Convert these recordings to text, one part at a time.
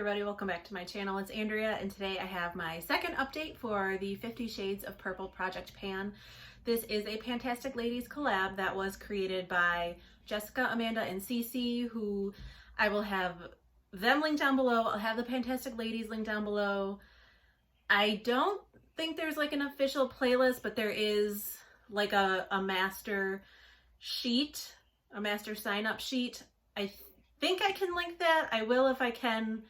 everybody, welcome back to my channel. It's Andrea, and today I have my second update for the 50 Shades of Purple Project Pan. This is a Fantastic Ladies collab that was created by Jessica, Amanda, and Cece, who I will have them linked down below. I'll have the Fantastic Ladies linked down below. I don't think there's like an official playlist, but there is like a master sheet, a master sign-up sheet. I think I can link that. I will if I can.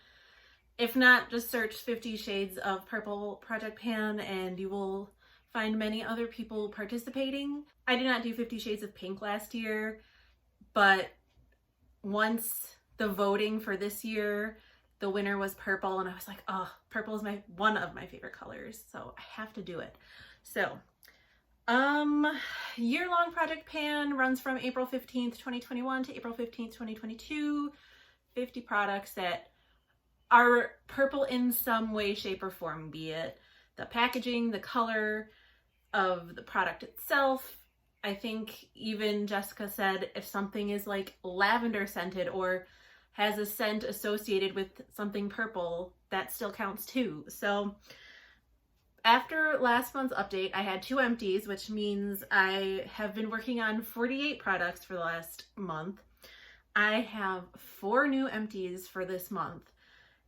If not, just search 50 Shades of Purple Project Pan and you will find many other people participating. I did not do 50 Shades of Pink last year, but once the voting for this year, the winner was purple, and I was like, oh, purple is one of my favorite colors, so I have to do it. So, year-long Project Pan runs from April 15th, 2021 to April 15th, 2022. 50 products that are purple in some way, shape, or form, be it the packaging, the color of the product itself. I think even Jessica said if something is like lavender scented or has a scent associated with something purple, that still counts too. So after last month's update, I had 2 empties, which means I have been working on 48 products for the last month. I have 4 new empties for this month,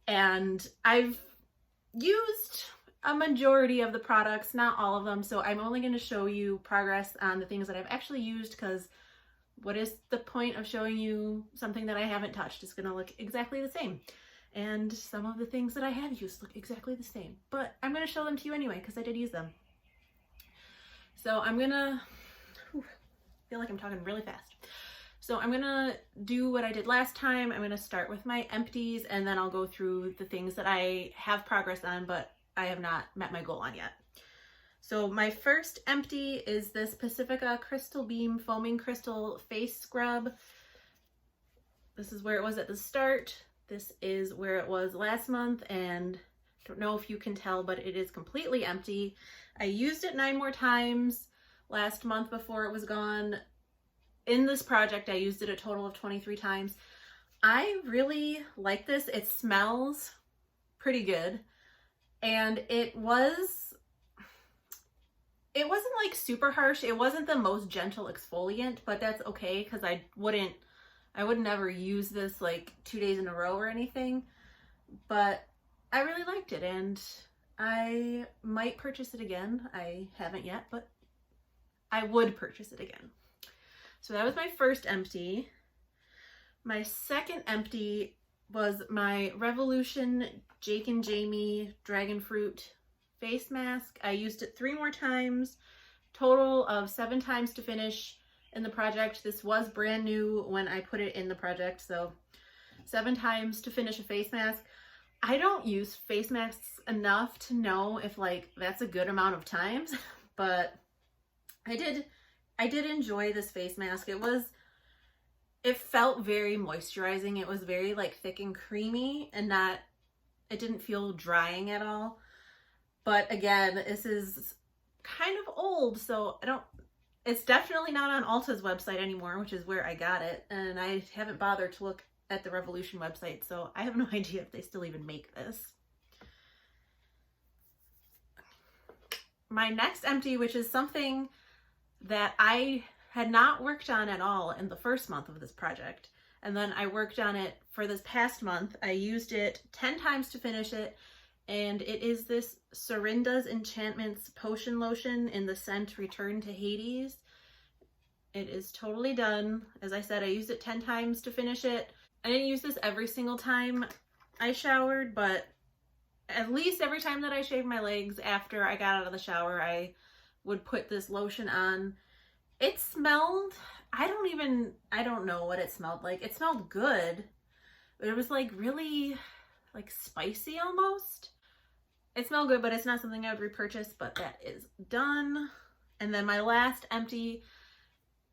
and I've used a majority of the products, not all of them, so I'm only going to show you progress on the things that I've actually used, because what is the point of showing you something that I haven't touched? It's going to look exactly the same. And some of the things that I have used look exactly the same. But I'm going to show them to you anyway, because I did use them. So I'm going to... feel like I'm talking really fast. So I'm going to do what I did last time. I'm going to start with my empties, and then I'll go through the things that I have progress on, but I have not met my goal on yet. So my first empty is this Pacifica Crystal Beam Foaming Crystal Face Scrub. This is where it was at the start. This is where it was last month, and I don't know if you can tell, but it is completely empty. I used it 9 more times last month before it was gone. In this project, I used it a total of 23 times. I really like this. It smells pretty good, and it wasn't like super harsh. It wasn't the most gentle exfoliant, but that's okay, because I would never use this like 2 days in a row or anything, but I really liked it, and I might purchase it again. I haven't yet, but I would purchase it again. So that was my first empty. My second empty was my Revolution Jake and Jamie Dragon Fruit face mask. I used it 3 more times, total of 7 times to finish in the project. This was brand new when I put it in the project, so 7 times to finish a face mask. I don't use face masks enough to know if like that's a good amount of times, but I did enjoy this face mask. It felt very moisturizing. It was very like thick and creamy, and it didn't feel drying at all. But again, this is kind of old, so it's definitely not on Ulta's website anymore, which is where I got it, and I haven't bothered to look at the Revolution website, so I have no idea if they still even make this. My next empty, which is something that I had not worked on at all in the first month of this project, and then I worked on it for this past month. I used it 10 times to finish it, and it is this Serinda's Enchantments Potion Lotion in the scent Return to Hades. It is totally done. As I said, I used it 10 times to finish it. I didn't use this every single time I showered, but at least every time that I shaved my legs after I got out of the shower, I would put this lotion on. It smelled, I don't know what it smelled like. It smelled good, but it was like really like spicy almost. It smelled good, but it's not something I would repurchase, but that is done. And then my last empty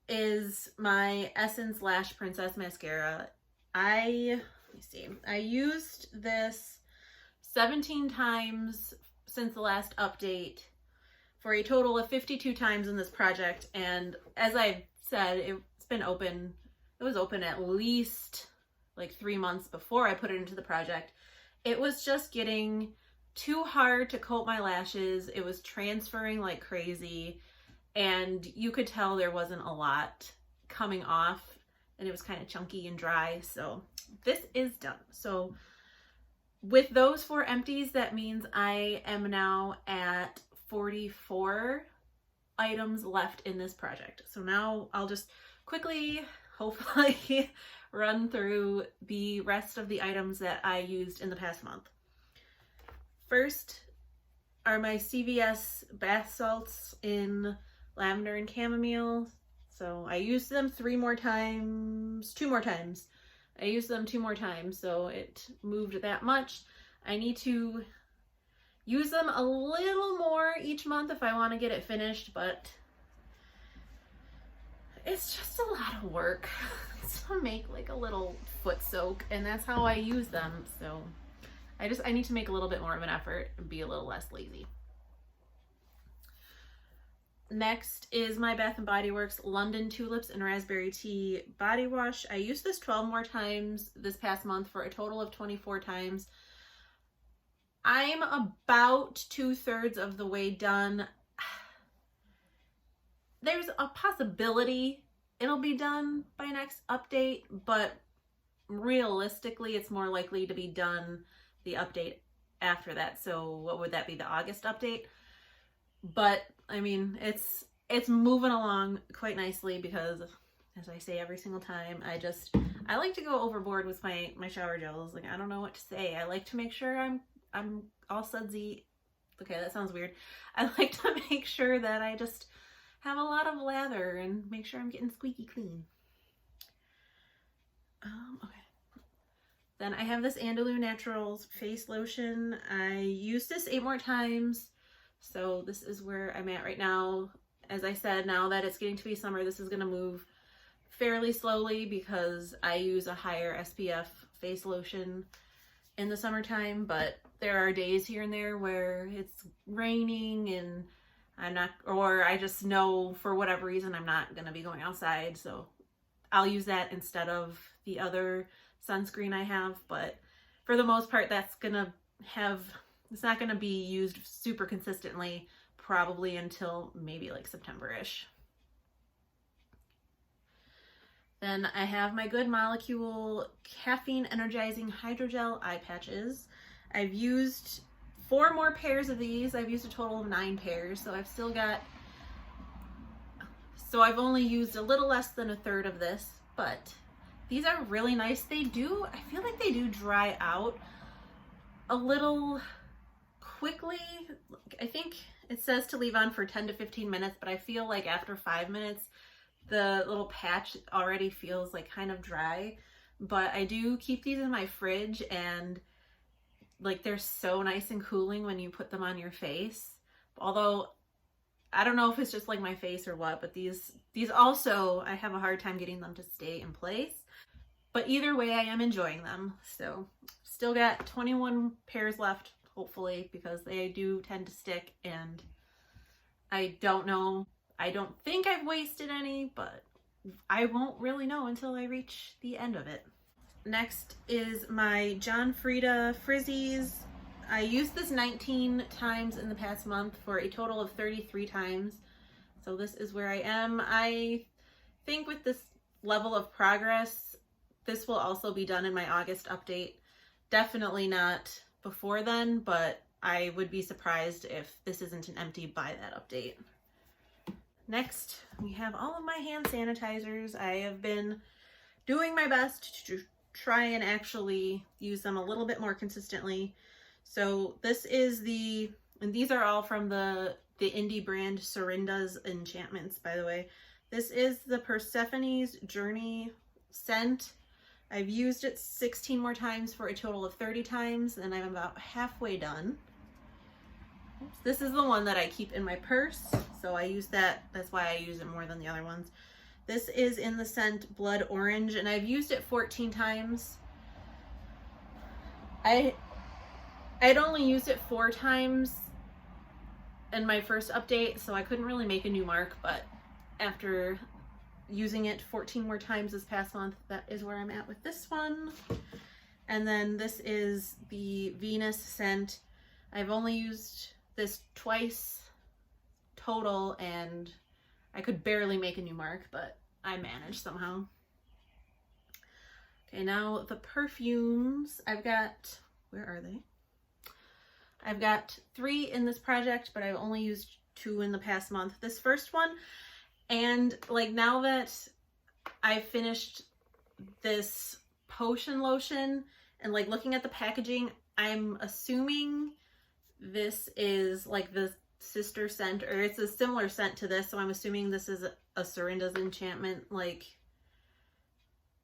is my Essence Lash Princess Mascara. Let me see. I used this 17 times since the last update for a total of 52 times in this project. And as I said, it's been open. It was open at least like 3 months before I put it into the project. It was just getting too hard to coat my lashes. It was transferring like crazy, and you could tell there wasn't a lot coming off, and it was kind of chunky and dry. So this is done. So with those 4 empties, that means I am now at 44 items left in this project. So now I'll just quickly, hopefully, run through the rest of the items that I used in the past month. First are my CVS bath salts in lavender and chamomile. So I used them 2 more times. I used them 2 more times, so it moved that much. I need to use them a little more each month if I want to get it finished, but it's just a lot of work to make like a little foot soak, and that's how I use them. So I need to make a little bit more of an effort and be a little less lazy. Next is my Bath & Body Works London Tulips and Raspberry Tea Body Wash. I used this 12 more times this past month for a total of 24 times. I'm about 2/3 of the way done. There's a possibility it'll be done by next update, but realistically it's more likely to be done the update after that. So what would that be, the August update? But I mean, it's moving along quite nicely because, as I say every single time, I like to go overboard with my shower gels. Like, I don't know what to say. I like to make sure I'm all sudsy. Okay, that sounds weird. I like to make sure that I just have a lot of lather and make sure I'm getting squeaky clean. Okay. Then I have this Andalou Naturals face lotion. I used this 8 more times. So this is where I'm at right now. As I said, now that it's getting to be summer, this is going to move fairly slowly because I use a higher SPF face lotion in the summertime, but there are days here and there where it's raining and I just know for whatever reason I'm not going to be going outside, so I'll use that instead of the other sunscreen I have. But for the most part, it's not going to be used super consistently, probably until maybe like September-ish. Then I have my Good Molecule Caffeine Energizing Hydrogel Eye Patches. I've used 4 more pairs of these. I've used a total of 9 pairs, so I've only used a little less than 1/3 of this, but these are really nice. I feel like they do dry out a little quickly. I think it says to leave on for 10 to 15 minutes, but I feel like after 5 minutes, the little patch already feels like kind of dry. But I do keep these in my fridge, and like they're so nice and cooling when you put them on your face. Although I don't know if it's just like my face or what, but these also, I have a hard time getting them to stay in place. But either way, I am enjoying them. So still got 21 pairs left, hopefully, because they do tend to stick, and I don't know. I don't think I've wasted any, but I won't really know until I reach the end of it. Next is my John Frieda Frizzies. I used this 19 times in the past month for a total of 33 times. So this is where I am. I think with this level of progress, this will also be done in my August update. Definitely not before then, but I would be surprised if this isn't an empty by that update. Next, we have all of my hand sanitizers. I have been doing my best to try and actually use them a little bit more consistently. So this is and these are all from the indie brand Sorinda's Enchantments, by the way. This is the Persephone's Journey scent. I've used it 16 more times for a total of 30 times, and I'm about halfway done. This is the one that I keep in my purse, so I use that. That's why I use it more than the other ones. This is in the scent Blood Orange, and I've used it 14 times. I'd only used it 4 times in my first update, so I couldn't really make a new mark, but after using it 14 more times this past month, that is where I'm at with this one. And then this is the Venus scent. I've only used this twice total, and I could barely make a new mark, but I managed somehow. Okay, now the perfumes. I've got, where are they? I've got 3 in this project, but I've only used 2 in the past month. This first one, and like now that I've finished this potion lotion and like looking at the packaging, I'm assuming this is like the sister scent, or it's a similar scent to this, so I'm assuming this is a Serinda's Enchantment like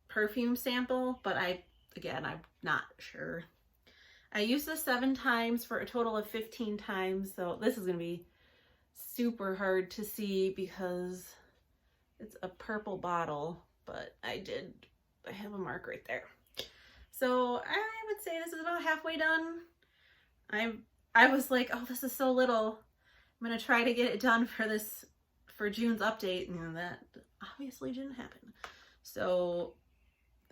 perfume sample, but again, I'm not sure. I used this 7 times for a total of 15 times, so this is gonna be super hard to see because it's a purple bottle, but I have a mark right there. So I would say this is about halfway done. I was like, oh, this is so little. I'm gonna try to get it done for June's update, and that obviously didn't happen. So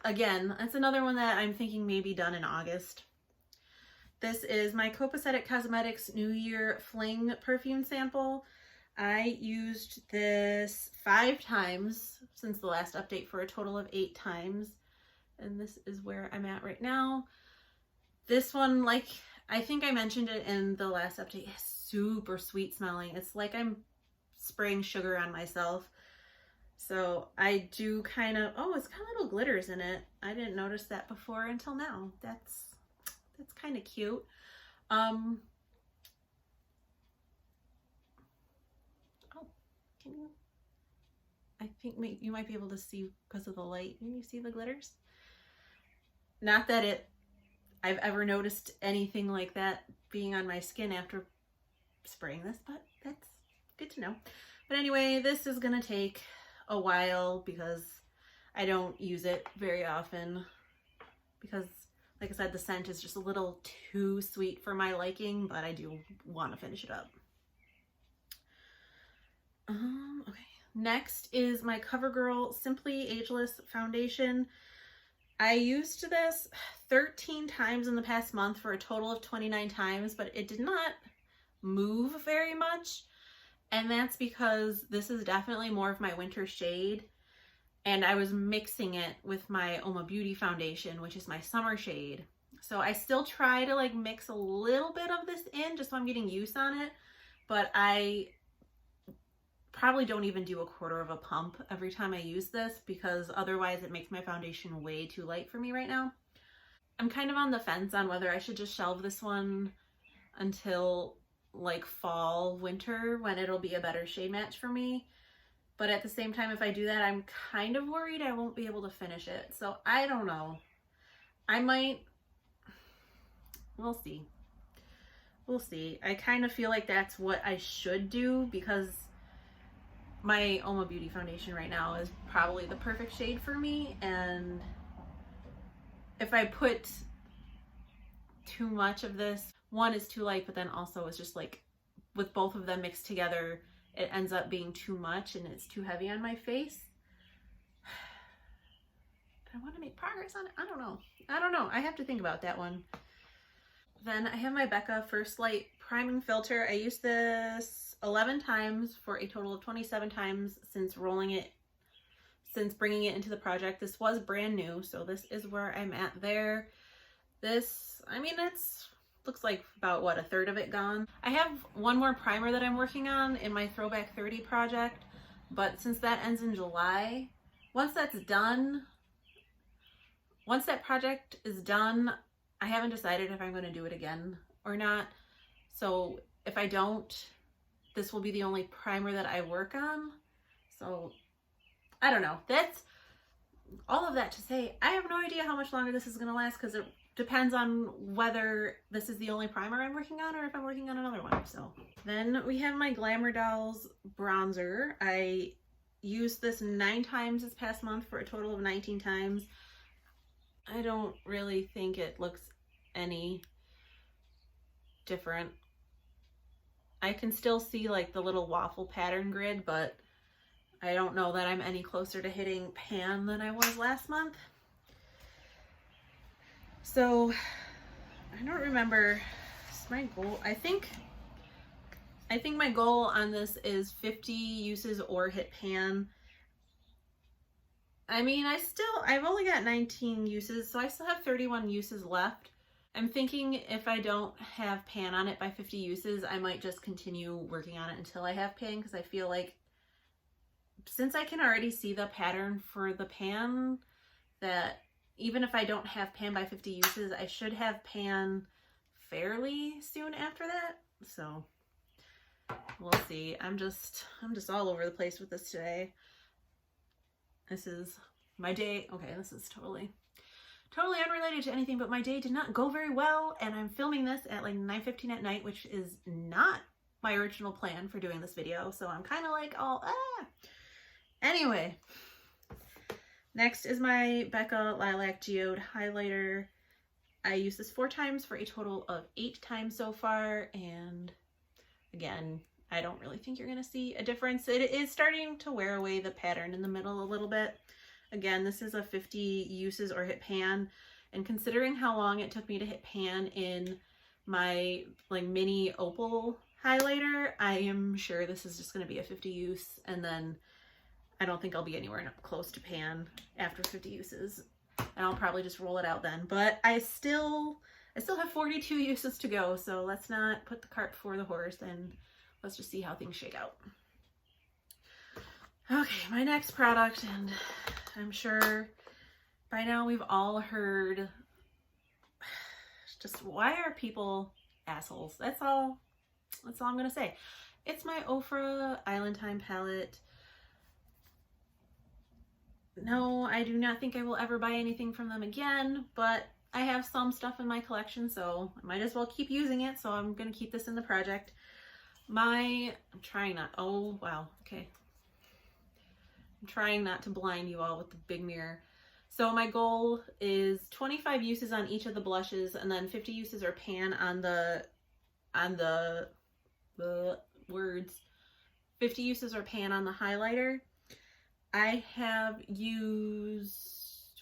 again, that's another one that I'm thinking maybe done in August. This is my Copacetic Cosmetics New Year Fling perfume sample. I used this 5 times since the last update for a total of 8 times. And this is where I'm at right now. This one, like, I think I mentioned it in the last update, is super sweet smelling. It's like I'm spraying sugar on myself. So I do kind of, oh, it's got little glitters in it. I didn't notice that before until now. That's kind of cute. Oh, can you? I think you might be able to see because of the light. Can you see the glitters? Not that I've ever noticed anything like that being on my skin after spraying this, but that's good to know. But anyway, this is gonna take a while because I don't use it very often because, like I said, the scent is just a little too sweet for my liking, but I do want to finish it up. Okay. Next is my CoverGirl Simply Ageless Foundation. I used this 13 times in the past month for a total of 29 times, but it did not move very much. And that's because this is definitely more of my winter shade. And I was mixing it with my Oma Beauty foundation, which is my summer shade. So I still try to like mix a little bit of this in just so I'm getting use on it. But I probably don't even do 1/4 of a pump every time I use this because otherwise it makes my foundation way too light for me right now. I'm kind of on the fence on whether I should just shelve this one until like fall, winter, when it'll be a better shade match for me. But at the same time, if I do that, I'm kind of worried I won't be able to finish it. So I don't know. I might, we'll see. We'll see. I kind of feel like that's what I should do because my Oma Beauty foundation right now is probably the perfect shade for me. And if I put too much of this, one is too light, but then also it's just like with both of them mixed together, it ends up being too much and it's too heavy on my face. But I want to make progress on it. I don't know. I have to think about that one. Then I have my Becca First Light Priming Filter. I used this 11 times for a total of 27 times since bringing it into the project. This was brand new, so this is where I'm at there. This, I mean, looks like about, what, 1/3 of it gone. I have one more primer that I'm working on in my Throwback 30 project, but since that ends in July, once that project is done, I haven't decided if I'm going to do it again or not. So if I don't, this will be the only primer that I work on. So I don't know. That's all of that to say, I have no idea how much longer this is going to last because it depends on whether this is the only primer I'm working on or if I'm working on another one. So then we have my Glamour Dolls bronzer. I used this 9 times this past month for a total of 19 times. I don't really think it looks any different. I can still see like the little waffle pattern grid, but I don't know that I'm any closer to hitting pan than I was last month. So I don't remember my goal. I think my goal on this is 50 uses or hit pan. I mean, I've only got 19 uses, so I still have 31 uses left. I'm thinking if I don't have pan on it by 50 uses, I might just continue working on it until I have pan, because I feel like since I can already see the pattern for the pan, that even if I don't have pan by 50 uses, I should have pan fairly soon after that. So we'll see. I'm just all over the place with this today. This is my day. Okay, this is totally unrelated to anything, but my day did not go very well, and I'm filming this at like 9:15 at night, which is not my original plan for doing this video. So I'm kind of like all, Anyway, next is my Becca Lilac Geode highlighter. I used this 4 times for a total of 8 times so far, and again, I don't really think you're going to see a difference. It is starting to wear away the pattern in the middle a little bit. Again, this is a 50 uses or hit pan, and considering how long it took me to hit pan in my like mini opal highlighter, I am sure this is just going to be a 50 use, and then I don't think I'll be anywhere close to pan after 50 uses, and I'll probably just roll it out then. But I still have 42 uses to go, so let's not put the cart before the horse, and let's just see how things shake out. Okay, my next product, and I'm sure by now we've all heard, just why are people assholes? That's all I'm gonna say. It's my Ofra Island Time palette. No, I do not think I will ever buy anything from them again, but I have some stuff in my collection, so I might as well keep using it, so I'm gonna keep this in the project. I'm trying not, oh wow, okay. I'm trying not to blind you all with the big mirror. So my goal is 25 uses on each of the blushes, and then 50 uses or pan on the words. 50 uses or pan on the highlighter. I have used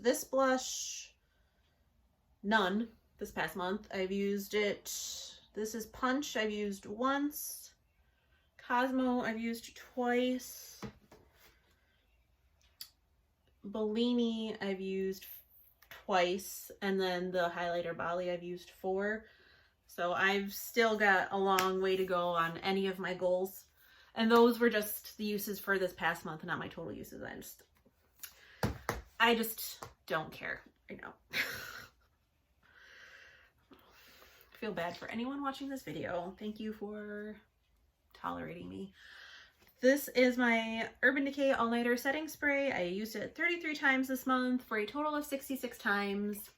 this blush, none, this past month. I've used it, this is Punch, I've used once. Cosmo, I've used twice. Bellini, I've used twice. And then the highlighter Bali, I've used 4. So I've still got a long way to go on any of my goals. And those were just the uses for this past month, not my total uses. I just don't care right now. I feel bad for anyone watching this video. Thank you for tolerating me. This is my Urban Decay All Nighter Setting Spray. I used it 33 times this month for a total of 66 times.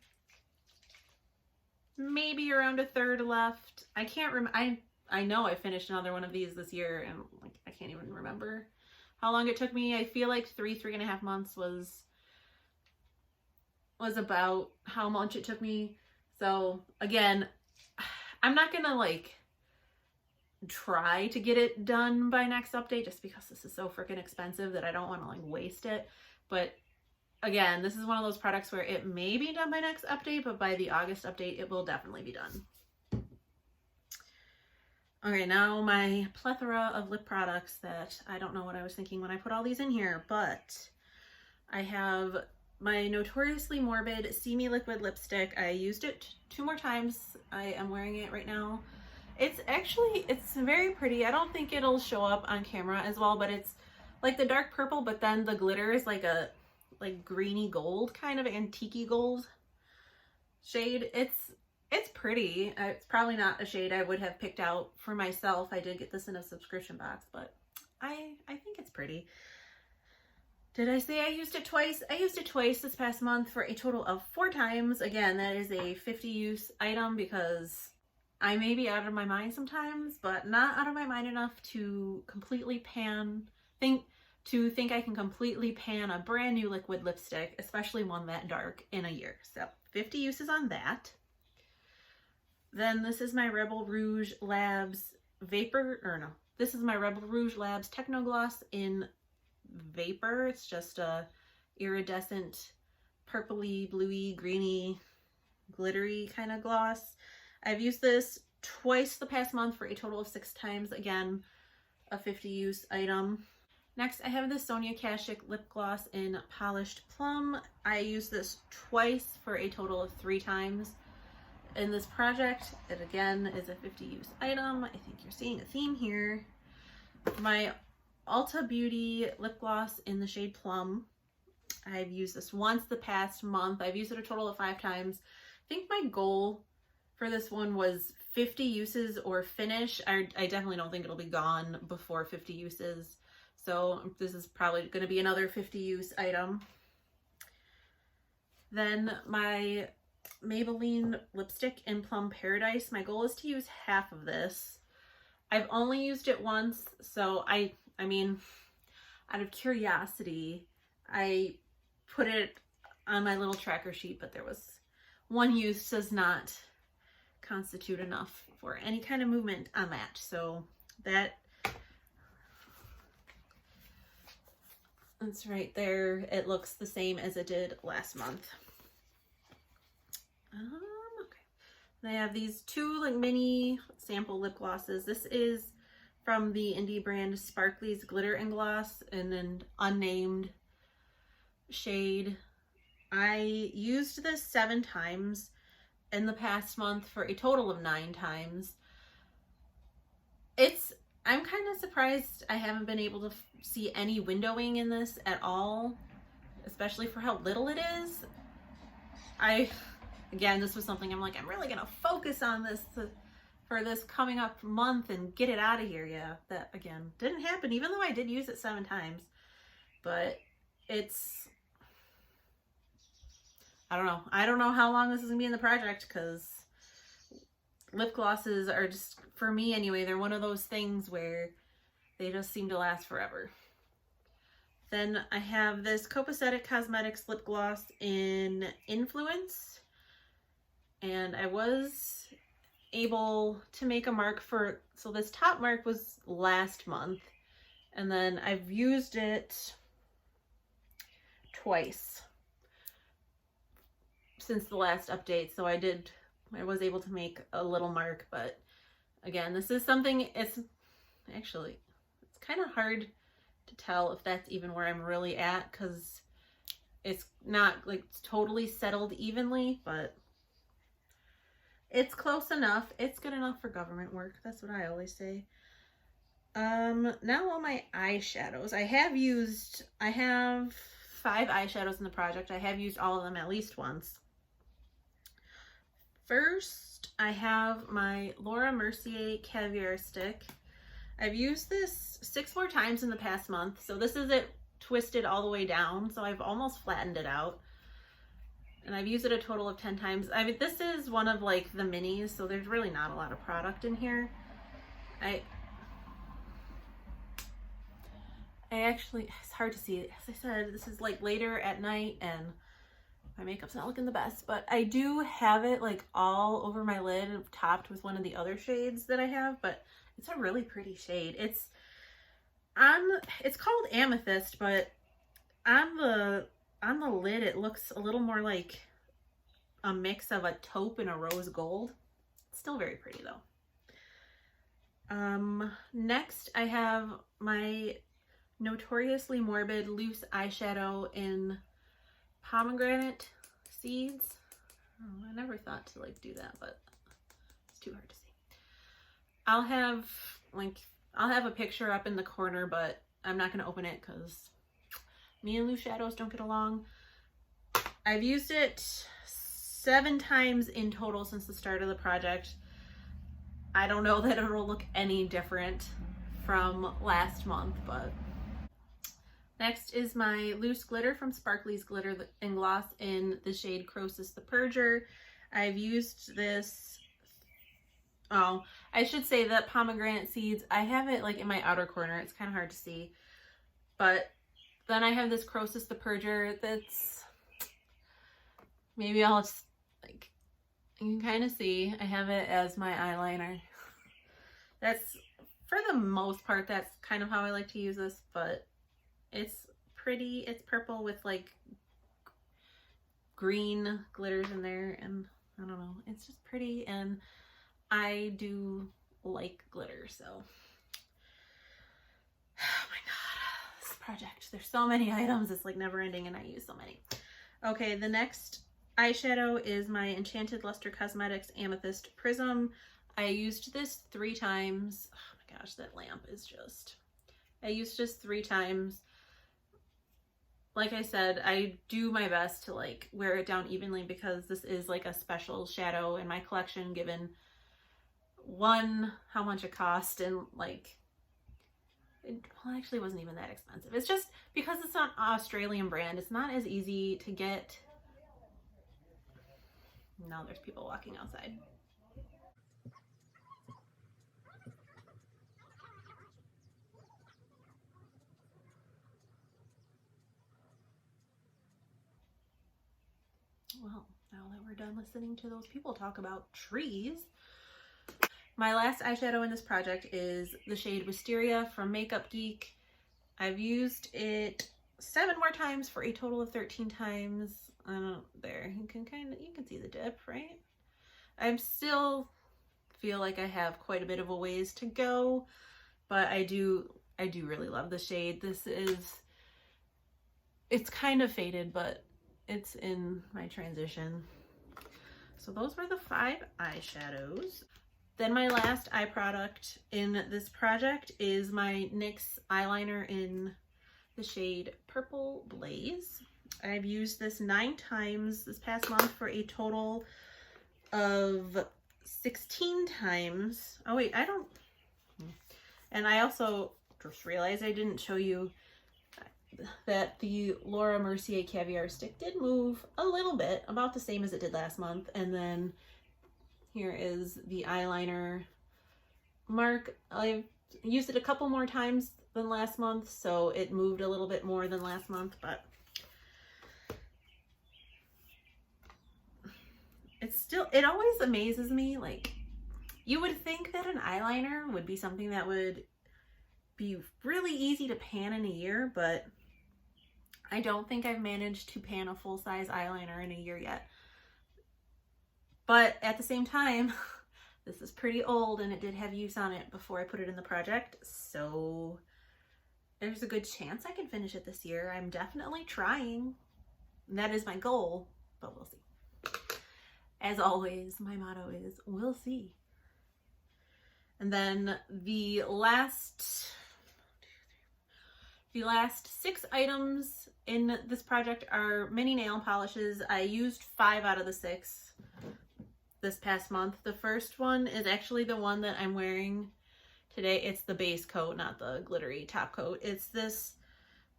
Maybe around a third left. I can't remember. I know I finished another one of these this year, and like I can't even remember how long it took me. I feel like 3.5 months was about how much it took me. So again, I'm not gonna like try to get it done by next update, just because this is so freaking expensive that I don't want to like waste it. But again, this is one of those products where it may be done by next update, but by the August update, it will definitely be done. Okay, now my plethora of lip products that I don't know what I was thinking when I put all these in here, but I have my Notoriously Morbid See Me Liquid Lipstick. I used it 2 more times. I am wearing it right now. It's very pretty. I don't think it'll show up on camera as well, but it's like the dark purple, but then the glitter is like a greeny gold, kind of antique-y gold shade. It's pretty. It's probably not a shade I would have picked out for myself. I did get this in a subscription box, but I think it's pretty. Did I say I used it twice? I used it twice this past month for a total of 4 times. Again, that is a 50 use item because I may be out of my mind sometimes, but not out of my mind enough to completely think I can completely pan a brand new liquid lipstick, especially one that dark, in a year. So 50 uses on that. Then this is my Rebel Rouge Labs this is my Rebel Rouge Labs Techno Gloss in Vapor. It's just a iridescent purpley, bluey, greeny, glittery kind of gloss. I've used this twice the past month for a total of 6 times. Again, a 50 use item. Next, I have the Sonia Kashuk lip gloss in Polished Plum. I used this twice for a total of 3 times in this project. It again is a 50 use item. I think you're seeing a theme here. My Ulta Beauty lip gloss in the shade Plum. I've used this once the past month. I've used it a total of 5 times. I think my goal for this one was 50 uses or finish. I definitely don't think it'll be gone before 50 uses. So this is probably going to be another 50 use item. Then my Maybelline lipstick in Plum Paradise. My goal is to use half of this. I've only used it once, so I mean, out of curiosity, I put it on my little tracker sheet, but there was one use does not constitute enough for any kind of movement on that. So that's right there. It looks the same as it did last month. Okay. They have these 2 like mini sample lip glosses. This is from the indie brand Sparkly's Glitter and Gloss in an unnamed shade. I used this 7 times in the past month for a total of 9 times. I'm kind of surprised I haven't been able to see any windowing in this at all, especially for how little it is. Again, this was something I'm like, I'm really gonna focus on this for this coming up month and get it out of here. Yeah, that again didn't happen, even though I did use it 7 times. But I don't know how long this is gonna be in the project, because lip glosses are just, for me anyway, they're one of those things where they just seem to last forever. Then I have this Copacetic Cosmetics lip gloss in Influence, and I was able to make a mark for, so this top mark was last month, and then I've used it twice since the last update, so I was able to make a little mark. But again, this is something, it's kind of hard to tell if that's even where I'm really at, because it's not like totally settled evenly, but it's close enough. It's good enough for government work. That's what I always say. Now all my eyeshadows. I have 5 eyeshadows in the project. I have used all of them at least once. First, I have my Laura Mercier Caviar Stick. I've used this 6 more times in the past month, so this is it twisted all the way down, so I've almost flattened it out. And I've used it a total of 10 times. I mean, this is one of like the minis, so there's really not a lot of product in here. I actually, it's hard to see. As I said, this is like later at night and my makeup's not looking the best, but I do have it like all over my lid, topped with one of the other shades that I have, but it's a really pretty shade. It's called Amethyst, but on the lid it looks a little more like a mix of a taupe and a rose gold. It's still very pretty though. Next I have my Notoriously Morbid loose eyeshadow in Pomegranate Seeds. Oh, I never thought to like do that, but it's too hard to see. I'll have a picture up in the corner, but I'm not going to open it because me and loose shadows don't get along. I've used it 7 times in total since the start of the project. I don't know that it'll look any different from last month, but next is my loose glitter from Sparkly's Glitter and Gloss in the shade Croesus the Purger. I've used this, oh, I should say that Pomegranate Seeds, I have it like in my outer corner. It's kind of hard to see. But then I have this Croesus the Purger that's, maybe I'll just, like, you can kind of see, I have it as my eyeliner. That's, for the most part, that's kind of how I like to use this, but it's pretty. It's purple with like green glitters in there, and I don't know, it's just pretty, and I do like glitter, so. Oh my god, this project, there's so many items, it's like never ending, and I use so many. Okay, the next eyeshadow is my Enchanted Luster Cosmetics Amethyst Prism. I used this 3 times. Oh my gosh, that lamp is just, I used this 3 times. Like I said, I do my best to like wear it down evenly because this is like a special shadow in my collection, given one, how much it cost, and like, it well, actually wasn't even that expensive. It's just because it's an Australian brand, it's not as easy to get. No, there's people walking outside. Well, now that we're done listening to those people talk about trees, my last eyeshadow in this project is the shade Wisteria from Makeup Geek. I've used it 7 more times for a total of 13 times. I don't, there, you can see the dip, right? I still feel like I have quite a bit of a ways to go, but I do really love the shade. This is, it's kind of faded, but it's in my transition. So those were the 5 eyeshadows. Then my last eye product in this project is my NYX eyeliner in the shade Purple Blaze. I've used this 9 times this past month for a total of 16 times. Oh wait, I don't, and I also just realized I didn't show you that the Laura Mercier Caviar Stick did move a little bit, about the same as it did last month. And then here is the eyeliner mark. I've used it a couple more times than last month, so it moved a little bit more than last month, but it's still, it always amazes me. Like, you would think that an eyeliner would be something that would be really easy to pan in a year, but I don't think I've managed to pan a full-size eyeliner in a year yet. But at the same time, this is pretty old and it did have use on it before I put it in the project, so there's a good chance I can finish it this year. I'm definitely trying. That is my goal, but we'll see. As always, my motto is, we'll see. And then the last 6 items in this project are mini nail polishes. I used 5 out of the 6 this past month. The first one is actually the one that I'm wearing today. It's the base coat, not the glittery top coat. It's this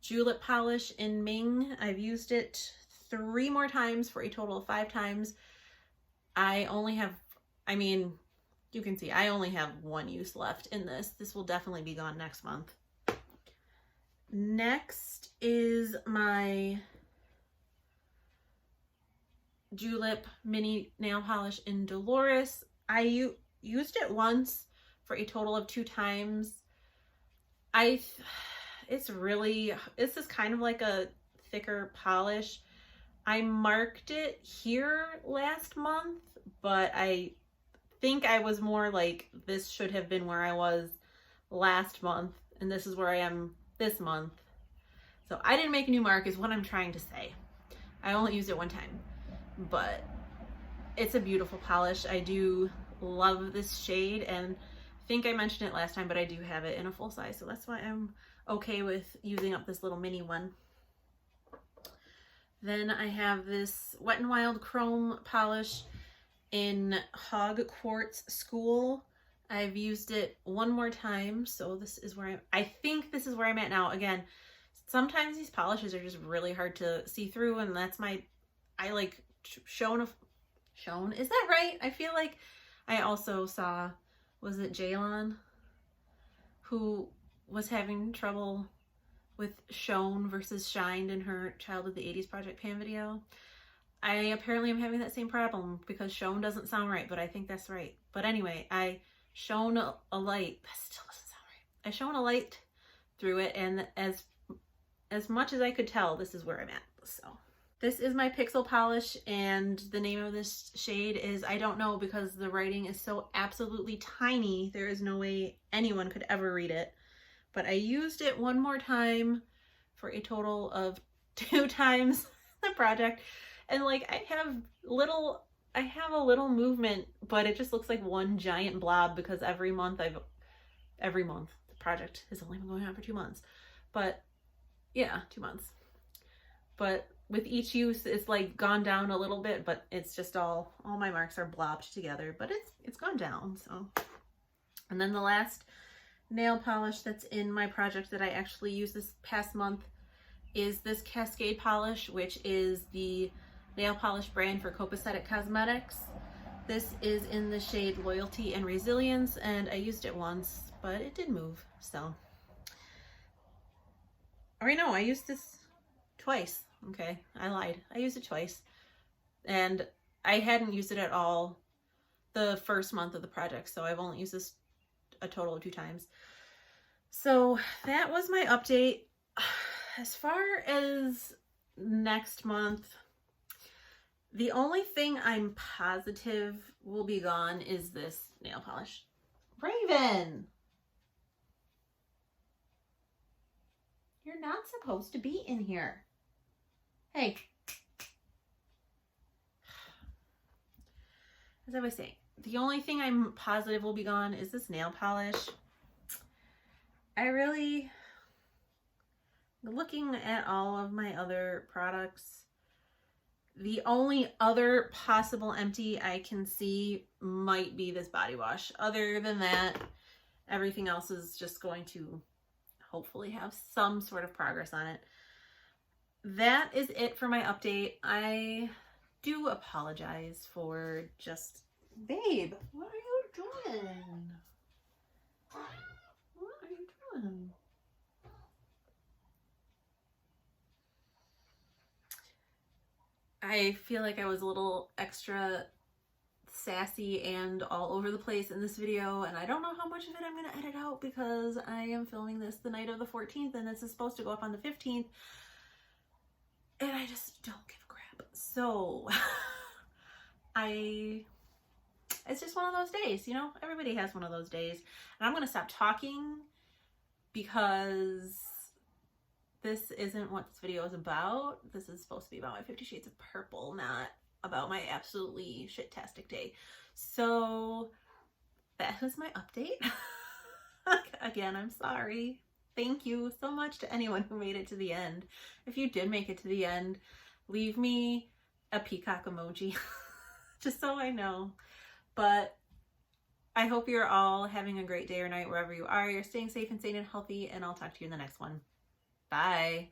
julep polish in Ming. I've used it 3 more times for a total of 5 times. I only have, I mean, you can see I only have 1 use left in this. This will definitely be gone next month. Next is my julep mini nail polish in Dolores. I used it once for a total of 2 times. It's just kind of like a thicker polish. I marked it here last month, but I think I was more like, this should have been where I was last month, and this is where I am this month. So I didn't make a new mark is what I'm trying to say. I only used it 1 time, but it's a beautiful polish. I do love this shade, and I think I mentioned it last time, but I do have it in a full size, so that's why I'm okay with using up this little mini one. Then I have this Wet n Wild Chrome polish in Hog Quartz School. I've used it 1 more time, so this is where I think this is where I'm at now. Again, sometimes these polishes are just really hard to see through, and that's I like shown, is that right? I feel like I also saw, was it Jaylon, who was having trouble with shown versus shined in her Child of the 80s Project Pan video. I apparently am having that same problem because shown doesn't sound right, but I think that's right. But anyway, I shone a light, that still doesn't sound right. I shone a light through it, and as much as I could tell, this is where I'm at, so. This is my Pixel Polish, and the name of this shade is, I don't know, because the writing is so absolutely tiny. There is no way anyone could ever read it. But I used it one more time for a total of 2 times the project. And like I have a little movement, but it just looks like one giant blob because every month, the project has only been going on for 2 months. But yeah, 2 months. But with each use, it's like gone down a little bit, but it's just all my marks are blobbed together, but it's gone down, so. And then the last nail polish that's in my project that I actually used this past month is this Cascade polish, which is the nail polish brand for Copacetic Cosmetics. This is in the shade Loyalty and Resilience, and I used it once, but it did move, so. Or no, I used this twice. Okay, I lied. I used it twice. And I hadn't used it at all the first month of the project, so I've only used this a total of 2 times. So that was my update. As far as next month, the only thing I'm positive will be gone is this nail polish. Raven! You're not supposed to be in here. Hey. As I was saying, the only thing I'm positive will be gone is this nail polish. Looking at all of my other products, the only other possible empty I can see might be this body wash. Other than that, everything else is just going to hopefully have some sort of progress on it. That is it for my update. I do apologize for just... Babe, what are you doing? What are you doing? I feel like I was a little extra sassy and all over the place in this video, and I don't know how much of it I'm going to edit out because I am filming this the night of the 14th and this is supposed to go up on the 15th. And I just don't give a crap. So, it's just one of those days, you know? Everybody has one of those days. And I'm going to stop talking because this isn't what this video is about. This is supposed to be about my 50 Shades of Purple, not about my absolutely shit-tastic day. So, that was my update. Again, I'm sorry. Thank you so much to anyone who made it to the end. If you did make it to the end, leave me a peacock emoji just so I know. But I hope you're all having a great day or night wherever you are. You're staying safe and sane and healthy, and I'll talk to you in the next one. Bye.